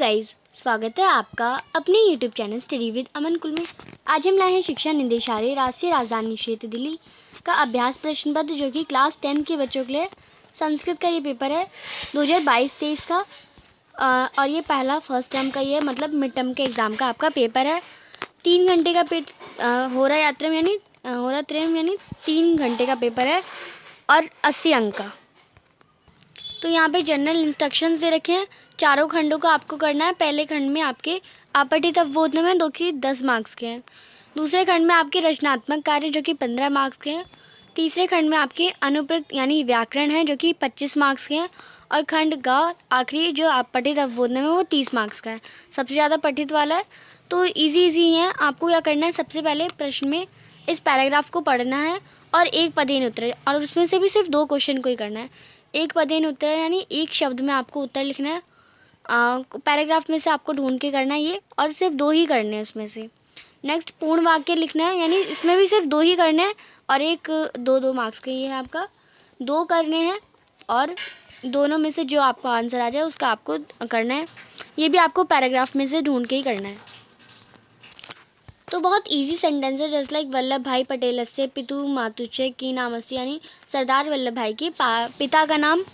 Guys, स्वागत है आपका अपने यूट्यूब चैनल स्टडी विद अमन कुल में। आज हम लाए हैं शिक्षा निदेशालय राष्ट्रीय राजधानी क्षेत्र दिल्ली का अभ्यास प्रश्न पत्र, जो कि क्लास 10 के बच्चों के लिए संस्कृत का ये पेपर है 2022-23 का। और ये पहला फर्स्ट टर्म का ये मतलब मिड टर्म के एग्ज़ाम का आपका पेपर है। 3 घंटे का हो रहा यानी 3 घंटे का पेपर है और 80 अंक का। तो यहाँ पे जनरल इंस्ट्रक्शंस दे रखे हैं। चारों खंडों को आपको करना है। पहले खंड में आपके अपठित अवबोधन में 10 मार्क्स के हैं। दूसरे खंड में आपके रचनात्मक कार्य जो कि 15 मार्क्स के हैं। तीसरे खंड में आपके अनुप्रयुक्त यानी व्याकरण है जो कि 25 मार्क्स के हैं। और खंड का आखिरी जो आप पठित अवबोधन में वो 30 मार्क्स का है। सबसे ज़्यादा पठित वाला है। तो इजी है। आपको क्या करना है, सबसे पहले प्रश्न में इस पैराग्राफ को पढ़ना है और एक पदेन उत्तर, और उसमें से भी सिर्फ 2 क्वेश्चन को ही करना है। एक पदेन उत्तर यानी एक शब्द में आपको उत्तर लिखना है। पैराग्राफ में से आपको ढूंढ के करना है ये, और सिर्फ 2 ही करने हैं उसमें से। नेक्स्ट पूर्ण वाक्य लिखना है, यानी इसमें भी सिर्फ 2 ही करने हैं और एक 2 मार्क्स के ये है आपका 2 करने हैं, और दोनों में से जो आपको आंसर आ जाए उसका आपको करना है। ये भी आपको पैराग्राफ में से ढूंढ के ही करना है। तो बहुत इजी सेंटेंस है, जैसे लाइक वल्लभ भाई पटेल से पितु मातुश्च की नामस्य, यानी सरदार वल्लभ भाई के पिता का नाम।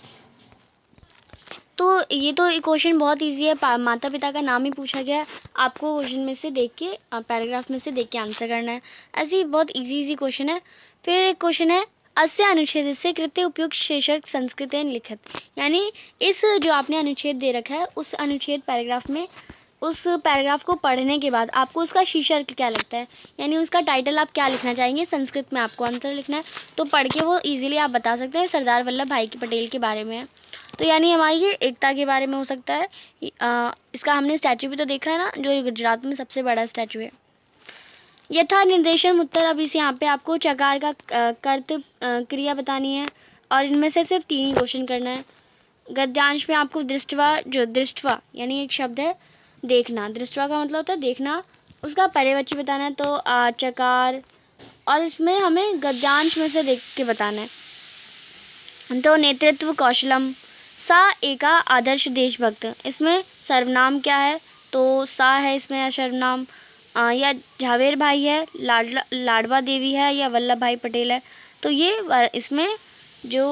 तो ये तो क्वेश्चन बहुत इजी है, माता पिता का नाम ही पूछा गया है। आपको क्वेश्चन में से देख के पैराग्राफ में से देख के आंसर करना है। ऐसे ही बहुत इजी क्वेश्चन है। फिर एक क्वेश्चन है अस्य अनुच्छेद से कृत्य उपयुक्त शीर्षक संस्कृतेन लिखित, यानी इस जो आपने अनुच्छेद दे रखा है उस अनुच्छेद पैराग्राफ में उस पैराग्राफ को पढ़ने के बाद आपको उसका शीर्षक क्या लगता है, यानी उसका टाइटल आप क्या लिखना चाहेंगे। संस्कृत में आपको आंसर लिखना है, तो पढ़ के वो इजीली आप बता सकते हैं सरदार वल्लभ भाई पटेल के बारे में है। तो यानी हमारी ये एकता के बारे में हो सकता है। इसका हमने स्टैचू भी तो देखा है ना, जो गुजरात में सबसे बड़ा स्टैचू है। यथा निर्देशन उत्तर, अब इस यहाँ पे आपको चकार का कर्त क्रिया बतानी है, और इनमें से सिर्फ 3 ही क्वेश्चन करना है। गद्यांश में आपको दृष्टवा यानी एक शब्द है देखना। दृष्टवा का मतलब होता है देखना, उसका पर्यायवाची बताना है, तो चकार, और इसमें हमें गद्यांश में से देख के बताना है। तो नेतृत्व कौशलम, सा एका आदर्श देशभक्त, इसमें सर्वनाम क्या है, तो सा है इसमें सर्वनाम। या झावेर भाई है, लाडवा देवी है, या वल्लभ भाई पटेल है, तो ये इसमें जो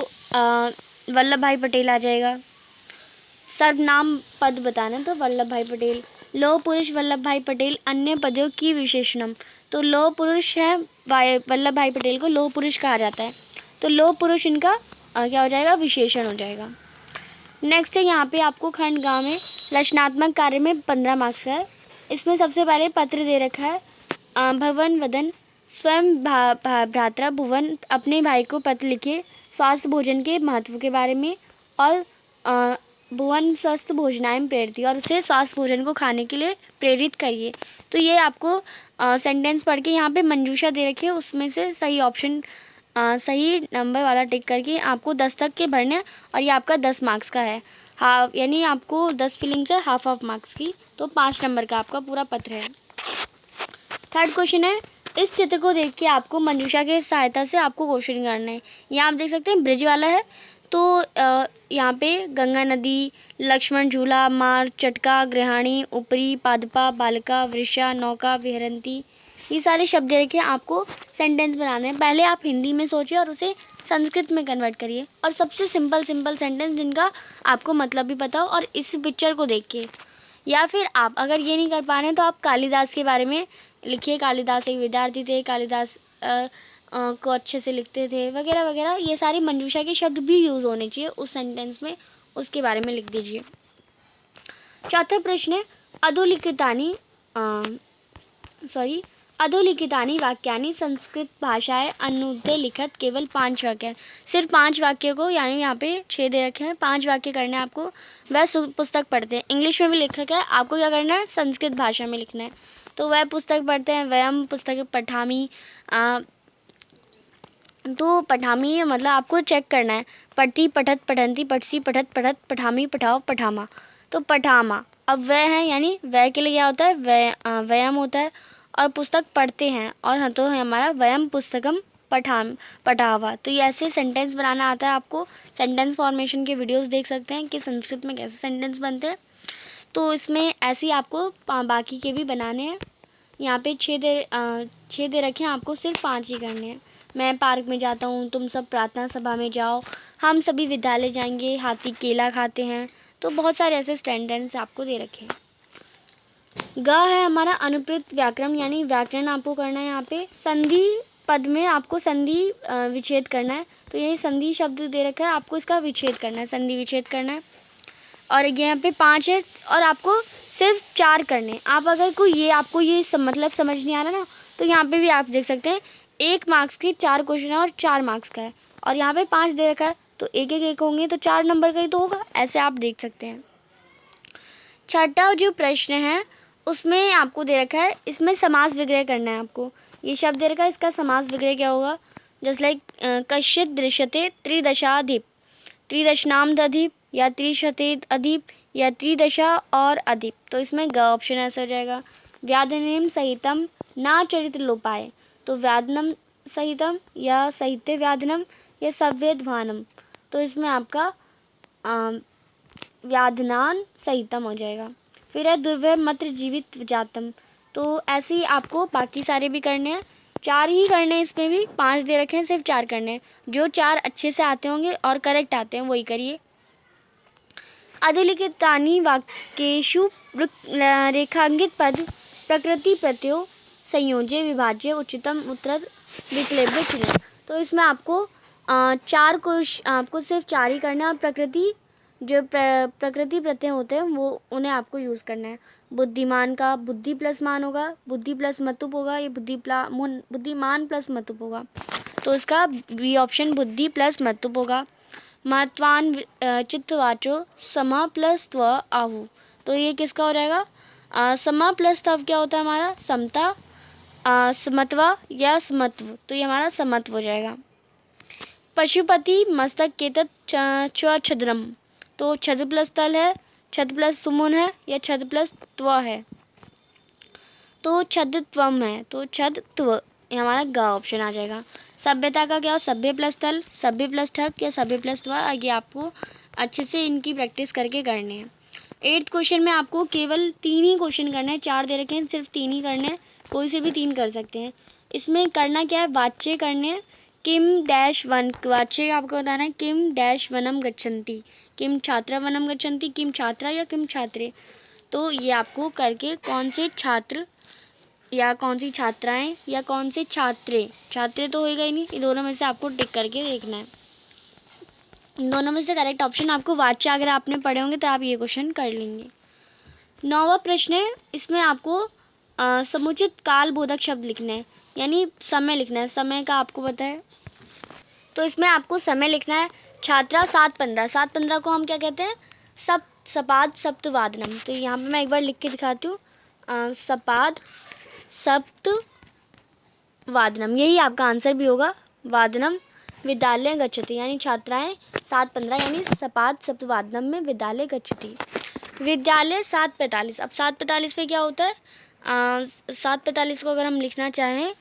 वल्लभ भाई पटेल आ जाएगा। सर्वनाम पद बताना, तो वल्लभ भाई पटेल। लौह पुरुष वल्लभ भाई पटेल अन्य पदों की विशेषणम, तो लौह पुरुष है वल्लभ भाई पटेल को लौह पुरुष कहा जाता है, तो लौह पुरुष इनका क्या हो जाएगा, विशेषण हो जाएगा। नेक्स्ट है यहाँ पे आपको खंड गाँव में रचनात्मक कार्य में 15 मार्क्स का है। इसमें सबसे पहले पत्र दे रखा है। भवन वदन, स्वयं भ्रात्रा भुवन अपने भाई को पत्र लिखे स्वास्थ्य भोजन के महत्व के बारे में, और भुवन स्वस्थ भोजनाएं प्रेरती, और उसे स्वास्थ्य भोजन को खाने के लिए प्रेरित करिए। तो ये आपको सेंटेंस पढ़ के यहाँ पे मंजूषा दे रखी है, उसमें से सही ऑप्शन सही नंबर वाला टिक करके आपको 10 तक के भरने हैं, और ये आपका 10 मार्क्स का है। हाफ यानी आपको 10 फीलिंग्स है हाफ मार्क्स की, तो 5 नंबर का आपका पूरा पत्र है। थर्ड क्वेश्चन है इस चित्र को देख के आपको मंजूषा की सहायता से आपको क्वेश्चन करना है। यहाँ आप देख सकते हैं ब्रिज वाला है, तो यहाँ पे गंगा नदी, लक्ष्मण झूला, मार, चटका, गृहाणी, ऊपरी, पादपा, बालिका, वृषा, नौका, विहरंती, ये सारे शब्द रखे आपको सेंटेंस बनाने हैं। पहले आप हिंदी में सोचिए और उसे संस्कृत में कन्वर्ट करिए, और सबसे सिंपल सेंटेंस जिनका आपको मतलब भी पता हो, और इस पिक्चर को देख के। या फिर आप अगर ये नहीं कर पा रहे हैं तो आप कालिदास के बारे में लिखिए। कालिदास एक विद्यार्थी थे, कालिदास को अच्छे से लिखते थे, वगैरह वगैरह। ये सारी मंजूषा के शब्द भी यूज़ होने चाहिए उस सेंटेंस में, उसके बारे में लिख दीजिए। चौथा प्रश्न है अधोलिखितानि वाक्यानि संस्कृत भाषाएं अनुदे लिखत, केवल 5 वाक्य। सिर्फ 5 वाक्य को, यानी यहाँ पे 6 दे रखे हैं, 5 वाक्य करने हैं आपको। वह पुस्तक पढ़ते हैं, इंग्लिश में भी लिख रखा है, आपको क्या करना है, संस्कृत भाषा में लिखना है। तो वह पुस्तक पढ़ते हैं, वयम पुस्तक पठामी, तो पठामी मतलब आपको चेक करना है, पढ़ती पठत पठंती पठसी पठत पठत पठामी पठाओ पठामा, तो पठामा। अब वह है, यानी वह के लिए क्या होता है, वयम होता है, और पुस्तक पढ़ते हैं, और हाँ तो है हमारा वयम पुस्तकम पठावा। तो ये ऐसे सेंटेंस बनाना आता है आपको। सेंटेंस फॉर्मेशन के वीडियोस देख सकते हैं कि संस्कृत में कैसे सेंटेंस बनते हैं। तो इसमें ऐसे ही आपको बाकी के भी बनाने हैं। यहाँ पे 6 दे रखे हैं, आपको सिर्फ 5 ही करने हैं। मैं पार्क में जाता हूँ, तुम सब प्रार्थना सभा में जाओ, हम सभी विद्यालय जाएंगे, हाथी केला खाते हैं। तो बहुत सारे ऐसे स्टैंडर्ड्स आपको दे रखे हैं। ग है हमारा अनुप्रयुक्त व्याकरण, यानी व्याकरण आपको करना है। यहाँ पे संधि पद में आपको संधि विच्छेद करना है। तो यही संधि शब्द दे रखा है, आपको इसका विच्छेद करना है, संधि विच्छेद करना है। और यहाँ पे 5 है और आपको सिर्फ 4 करने। आप अगर कोई ये आपको ये मतलब समझ नहीं आ रहा ना, तो यहाँ पे भी आप देख सकते हैं 1 मार्क्स के 4 क्वेश्चन है और 4 मार्क्स का है। और यहाँ पे 5 दे रखा है, तो एक होंगे तो 4 नंबर का ही तो होगा, ऐसे आप देख सकते हैं। छठा जो प्रश्न है उसमें आपको दे रखा है, इसमें समास विग्रह करना है आपको। ये शब्द दे रखा है, इसका समास विग्रह क्या होगा? जस्ट लाइक कश्चित् दृश्यते त्रिदशाधिप, त्रिदशनाम दधिप, या त्रिशते अधिप, या त्रिदशा और अधिप। तो इसमें ग ऑप्शन ऐसा हो जाएगा। व्याधनेम सहितम ना चरित्र लोपाय, तो व्याधनम सहितम या साहित्य व्याधनम या सव्यध्वानम। तो इसमें आपका व्याधनान सहितम हो जाएगा। फिर है दुर्व्यय मत्र जीवित जातम। तो ऐसे ही आपको बाकी सारे भी करने हैं, 4 ही करने हैं। इसमें भी 5 दे रखे हैं, सिर्फ 4 करने हैं। जो 4 अच्छे से आते होंगे और करेक्ट आते हैं वही करिए। अधिलिखितानि वाक्येषु रेखांकित पद प्रकृति प्रत्ययो संयोज्य विभाज्य उच्चतम उत्तर विक्लव्य चुनें। तो इसमें आपको 4 क्वेश्चन, आपको सिर्फ 4 ही करना है। प्रकृति जो प्रकृति प्रत्यय होते हैं वो उन्हें आपको यूज़ करना है। बुद्धिमान का बुद्धि प्लस मान होगा, बुद्धि प्लस मतुप होगा, ये बुद्धिमान प्लस मतुप होगा। तो इसका बी ऑप्शन बुद्धि प्लस मतुप होगा। महत्वान चित्तवाचो समा प्लस त्व आहु। तो ये किसका हो जाएगा? समा प्लस तव क्या होता है हमारा? समता, समत्वा या समत्व। तो ये हमारा समत्व हो जाएगा। पशुपति मस्तक केतत् छद्रम। तो छद प्लस तल है, छद प्लस सुमुन है, या छद प्लस त्व है? तो छद त्वम है, तो छद त्व, ये हमारा ग ऑप्शन आ जाएगा। सभ्यता का क्या हो? सभ्य प्लस तल, सभ्य प्लस ठक, या सभ्य प्लस त्व। ये आपको अच्छे से इनकी प्रैक्टिस करके करने हैं। 8th क्वेश्चन में आपको केवल 3 ही क्वेश्चन करने हैं, 4 दे रखे हैं, सिर्फ 3 ही करने हैं। कोई से भी 3 कर सकते हैं। इसमें करना क्या है? वाच्य करने हैं। किम डैश वन, वाच्य आपको बताना है किम डैश वनम गच्छन्ति, किम छात्रा वनम गच्छन्ति, किम छात्रा या किम छात्रे। तो ये आपको करके कौन से छात्र या कौन सी छात्राएं या कौन से छात्रे, छात्रे तो होएगा ही नहीं, ये दोनों में से आपको टिक करके देखना है। इन दोनों में से करेक्ट ऑप्शन आपको वाच्य, अगर आपने पढ़े होंगे तो आप ये क्वेश्चन कर लेंगे। 9वां प्रश्न है, इसमें आपको समुचित काल बोधक शब्द लिखने हैं, यानी समय लिखना है। समय का आपको पता है, तो इसमें आपको समय लिखना है। छात्रा 7:15, 7:15 को हम क्या कहते हैं? सपाद सप्तवादनम। तो यहाँ पे मैं एक बार लिख के दिखाती हूँ, सपाद सप्तवादनम, यही आपका आंसर भी होगा। वादनम विद्यालय गच्छति, यानी छात्राएं 7:15 यानी सपाद सप्तवादनम में विद्यालय गच्छति। विद्यालय 7:45, अब 7:45 पे क्या होता है? 7:45 को अगर हम लिखना चाहें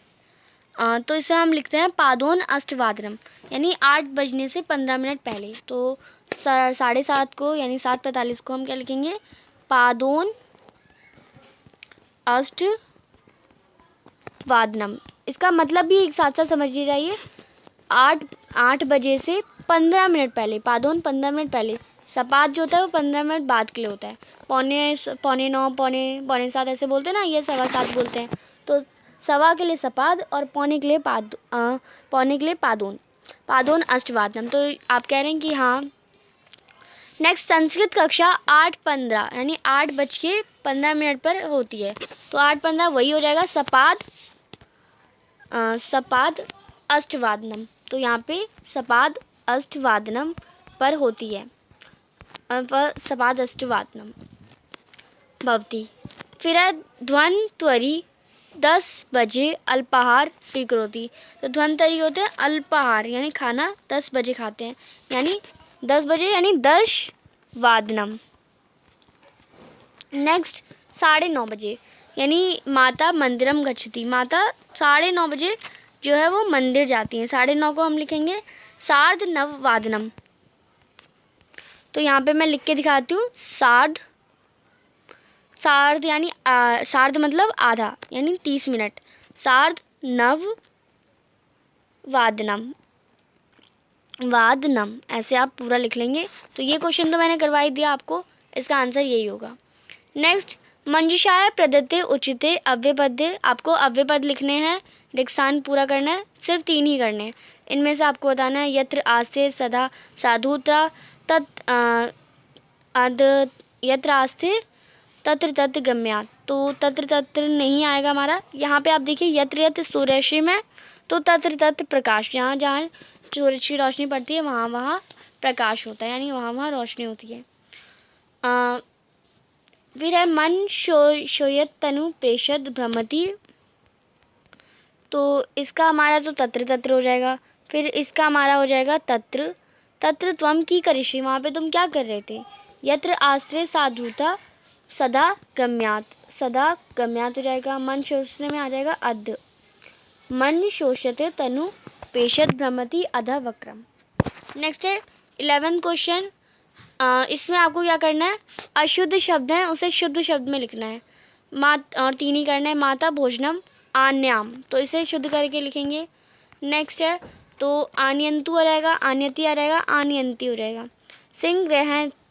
तो इसे हम लिखते हैं पादोन अष्टवादनम, यानी 8 बजने से 15 मिनट पहले। तो 7:30 को यानी 7:45 को हम क्या लिखेंगे? पादोन अष्टवादनम। इसका मतलब भी एक साथ साथ समझिए जाइए। 8 बजे से 15 मिनट पहले, पादोन 15 मिनट पहले। सपाद जो होता है वो 15 मिनट बाद के लिए होता है। पौने 9, पौने 7 ऐसे बोलते हैं ना, ये 7:15 बोलते हैं। तो सवा के लिए सपाद और पौने के लिए पादोन, पादोन अष्टवादनम। तो आप कह रहे हैं कि हाँ। नेक्स्ट, संस्कृत कक्षा 8:15 यानी 8:15 पर होती है। तो 8:15 वही हो जाएगा सपाद अष्टवादनम। तो यहाँ पे सपाद अष्टवादनम पर होती है, सपाद अष्टवादनम भवती। फिर है ध्वन्त्वरी 10 बजे अल्पाहार स्वीकरोति। तो ध्वन्त्वरी होते हैं अल्पाहार, यानी खाना 10 बजे खाते हैं, यानी 10 बजे यानी 10 वादनम। नेक्स्ट, 9:30 बजे यानी माता मंदिरम गच्छति। माता 9:30 बजे जो है वो मंदिर जाती हैं। 9:30 को हम लिखेंगे सार्धनववादनम। तो यहाँ पे मैं लिख के दिखाती हूँ, सार्ध यानी सार्ध मतलब आधा यानी 30 मिनट। सार्ध नव वादनम, वादनम ऐसे आप पूरा लिख लेंगे। तो ये क्वेश्चन तो मैंने करवा ही दिया आपको, इसका आंसर यही होगा। नेक्स्ट, मंजुषाय प्रदत्ते उचिते अव्ययपद्य, आपको अव्ययपद लिखने हैं, रिक्सान पूरा करना है, सिर्फ 3 ही करने हैं। इनमें से आपको बताना है यत्र आस्ते सदा साधुता तत् अद, यत्र आस्ते तत्र तत्र गम्यात्, तो तत्र तत्र नहीं आएगा हमारा। यहाँ पे आप देखिए यत्र यत्र सूर्यरश्मि में, तो तत्र तत्र प्रकाश, जहाँ जहाँ सूरज की रोशनी पड़ती है वहाँ वहाँ प्रकाश होता है, यानी वहाँ वहाँ रोशनी होती है। फिर है मन शोयत तनु प्रेषद भ्रमति, तो इसका हमारा तो तत्र तत्र हो जाएगा। फिर इसका हमारा हो जाएगा तत्र तत्र त्वम की करिष्यि, वहाँ पे तुम क्या कर रहे थे। यत्र आश्रय साधुता सदा गम्यात, सदा गम्यात हो जाएगा। मन शोषने में आ जाएगा अध, मन शोषते तनु पेशद भ्रमति अध वक्रम। नेक्स्ट है 11th क्वेश्चन। इसमें आपको क्या करना है, अशुद्ध शब्द है उसे शुद्ध शब्द में लिखना है। और 3 ही करना है, माता भोजनम आन्याम, तो इसे शुद्ध करके लिखेंगे। नेक्स्ट है तो आन्यंतु आ जाएगा, आन्यति आ जाएगा, आन्यंती हो जाएगा। सिंह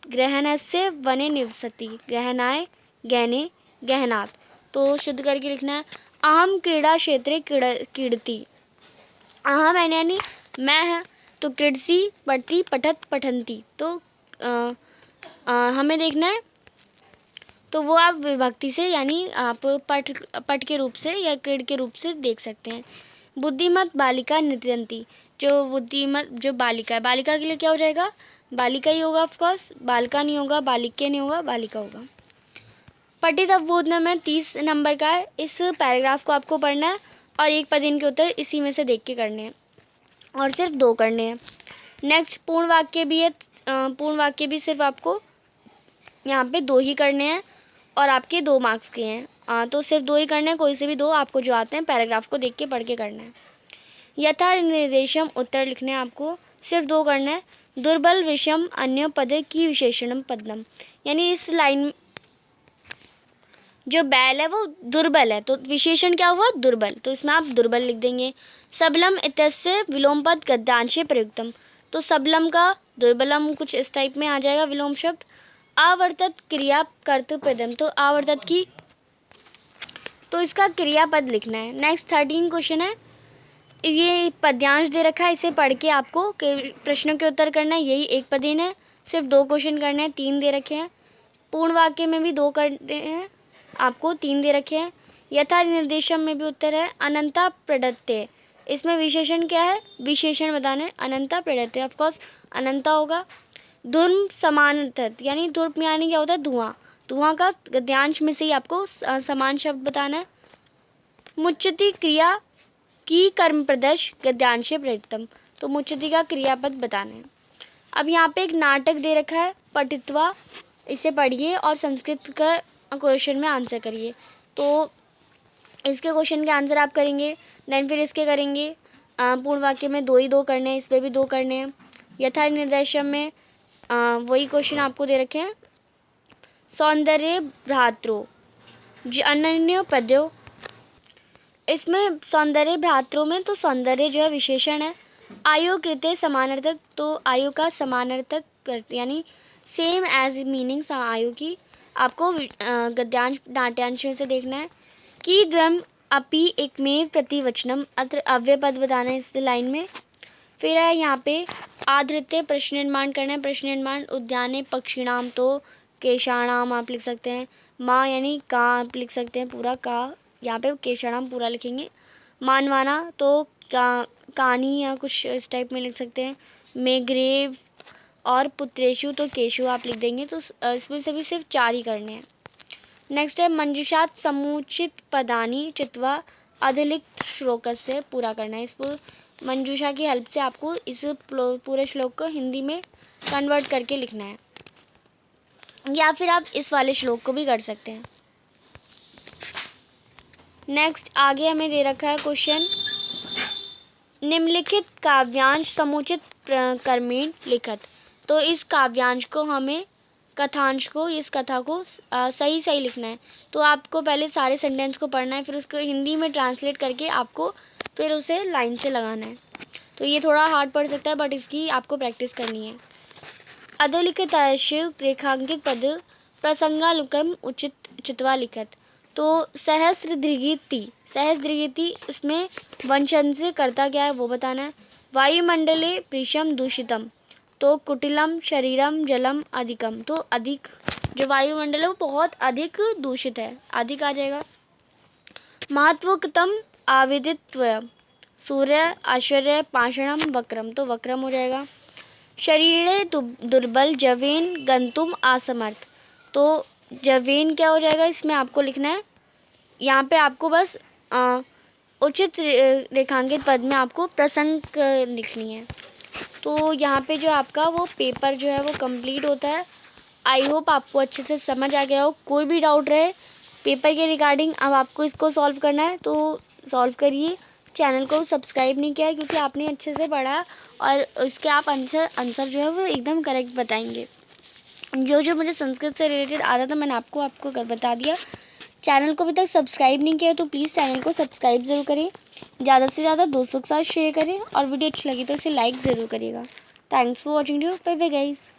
ग्रहणस्य वने निवसति, ग्रहणाय गहने गहनात्, तो शुद्ध करके लिखना है। अहम क्रीड़ा क्षेत्रे क्रीडति, अहम यानी मैं है, तो क्रीडसी पठती पठत पठंती, तो हमें देखना है, तो वो आप विभक्ति से यानी आप पठ के रूप से या क्रीड के रूप से देख सकते हैं। बुद्धिमत बालिका नृत्यंती, जो बुद्धिमत जो बालिका है, बालिका के लिए क्या हो जाएगा, बालिका ही होगा ऑफकोर्स, बालिका नहीं होगा, बालिके नहीं होगा, बालिका होगा। पठित अवबोधन में 30 नंबर का है, इस पैराग्राफ को आपको पढ़ना है और एक पद के उत्तर इसी में से देख के करने हैं और सिर्फ 2 करने हैं। नेक्स्ट, पूर्ण वाक्य भी है, पूर्ण वाक्य भी सिर्फ आपको यहाँ पे 2 ही करने हैं और आपके 2 मार्क्स के हैं, तो सिर्फ 2 ही करने हैं, कोई से भी 2 आपको जो आते हैं पैराग्राफ को देख के पढ़ के करना है। यथा निर्देशम उत्तर लिखने हैं आपको, सिर्फ 2 करना है। दुर्बल विषम अन्य पद की विशेषणम पदम, यानी इस लाइन जो बैल है वो दुर्बल है, तो विशेषण क्या हुआ, दुर्बल, तो इसमें आप दुर्बल लिख देंगे। सबलम इत्यस्य विलोम पद गद्यांशे प्रयुक्तम, तो सबलम का दुर्बलम कुछ इस टाइप में आ जाएगा विलोम शब्द। आवर्तत क्रिया कर्तृपदम, तो आवर्तत की, तो इसका क्रियापद लिखना है। नेक्स्ट 13 क्वेश्चन है, ये पद्यांश दे रखा है, इसे पढ़ के आपको प्रश्नों के उत्तर करना है। यही एक पदीन है, सिर्फ 2 क्वेश्चन करने हैं, 3 दे रखे हैं। पूर्ण वाक्य में भी 2 करने हैं, आपको 3 दे रखे हैं। यथा निर्देशम में भी उत्तर है। अनंता प्रदत्ते, इसमें विशेषण क्या है, विशेषण बताना है। अनंता प्रदत्ते ऑफकोर्स अनंता होगा। धूर्म समानतत, यानी धूर्म यानी क्या होता है, धुआं, धुआं का गद्यांश में से ही आपको समान शब्द बताना है। मुच्यति क्रिया की कर्म प्रदर्श गद्यांशे प्रयुक्तम, तो मुच्यति का क्रियापद बताना है। अब यहाँ पे एक नाटक दे रखा है, पठित्वा, इसे पढ़िए और संस्कृत का क्वेश्चन में आंसर करिए। तो इसके क्वेश्चन के आंसर आप करेंगे, देन फिर इसके करेंगे। पूर्ण वाक्य में 2 ही 2 करने हैं, इस पर भी 2 करने हैं। यथा निर्देशम में वही क्वेश्चन आपको दे रखे हैं। सौंदर्य भ्रातृ अनन्य पद्यो, इसमें सौंदर्य भ्रातृ में तो सौंदर्य जो है विशेषण है। आयु कृते समानार्थक, तो आयु का समानार्थक यानी सेम एज मीनिंग आयु की, आपको गद्यांश नाट्यांश में से देखना है। कि द्वम अपि एकमेव प्रतिवचनम, अत्र अव्यय पद बताना है इस लाइन में। फिर है यहाँ पे आधृत्य प्रश्न निर्माण करना है। प्रश्न निर्माण उद्याने पक्षिणाम, तो केशाणाम आप लिख सकते हैं। माँ यानी का आप लिख सकते हैं पूरा का, यहाँ पे केशाणाम पूरा लिखेंगे। मानवाना तो कानी या कुछ इस टाइप में लिख सकते हैं। मेघ्रेव और पुत्रेशु तो केशु आप लिख देंगे। तो इसमें से भी सिर्फ 4 ही करने हैं। नेक्स्ट है मंजुषात समुचित पदानी चित्वा अधिलिखित श्लोक से पूरा करना है। इस मंजूषा की हेल्प से आपको इस पूरे श्लोक को हिंदी में कन्वर्ट करके लिखना है, या फिर आप इस वाले श्लोक को भी कर सकते हैं। नेक्स्ट आगे हमें दे रखा है क्वेश्चन, निम्नलिखित काव्यांश समुचित कर्मेण लिखत, तो इस काव्यांश को हमें कथांश को, इस कथा को सही सही लिखना है। तो आपको पहले सारे सेंटेंस को पढ़ना है, फिर उसको हिंदी में ट्रांसलेट करके आपको फिर उसे लाइन से लगाना है। तो ये थोड़ा हार्ड पड़ सकता है, बट इसकी आपको प्रैक्टिस करनी है। अधोलिखिताशु रेखांकित पद प्रसंगानुक्रम उचित चित्वा लिखत। तो सहस्र दीर्घिति उसमें वंशन से करता क्या है वो बताना है। वायुमंडले प्रीशम दूषितम, तो कुटिलम शरीरम जलम अधिकम, तो अधिक जो वायुमंडल है वो बहुत अधिक दूषित है, अधिक आ जाएगा। महत्वोक्तम आविदित्व, सूर्य आश्चर्य पाषाणम वक्रम, तो वक्रम हो जाएगा। शरीरे दुर्बल जवेन गंतुम असमर्थ, तो जवेन क्या हो जाएगा, इसमें आपको लिखना है, यहाँ पे आपको बस उचित रेखांकित पद में आपको प्रसंग लिखनी है। तो यहाँ पे जो आपका वो पेपर जो है वो कंप्लीट होता है। आई होप आपको अच्छे से समझ आ गया हो। कोई भी डाउट रहे पेपर के रिगार्डिंग, अब आपको इसको सॉल्व करना है तो सॉल्व करिए। चैनल को सब्सक्राइब नहीं किया है क्योंकि आपने अच्छे से पढ़ा और इसके आप आंसर जो है वो एकदम करेक्ट बताएंगे। जो मुझे संस्कृत से रिलेटेड आता था मैंने आपको कर बता दिया। चैनल को अभी तक सब्सक्राइब नहीं किया है तो प्लीज़ चैनल को सब्सक्राइब ज़रूर करें, ज़्यादा से ज़्यादा दोस्तों के साथ शेयर करें और वीडियो अच्छी लगी तो इसे लाइक ज़रूर करिएगा। Thanks for watching, bye bye guys.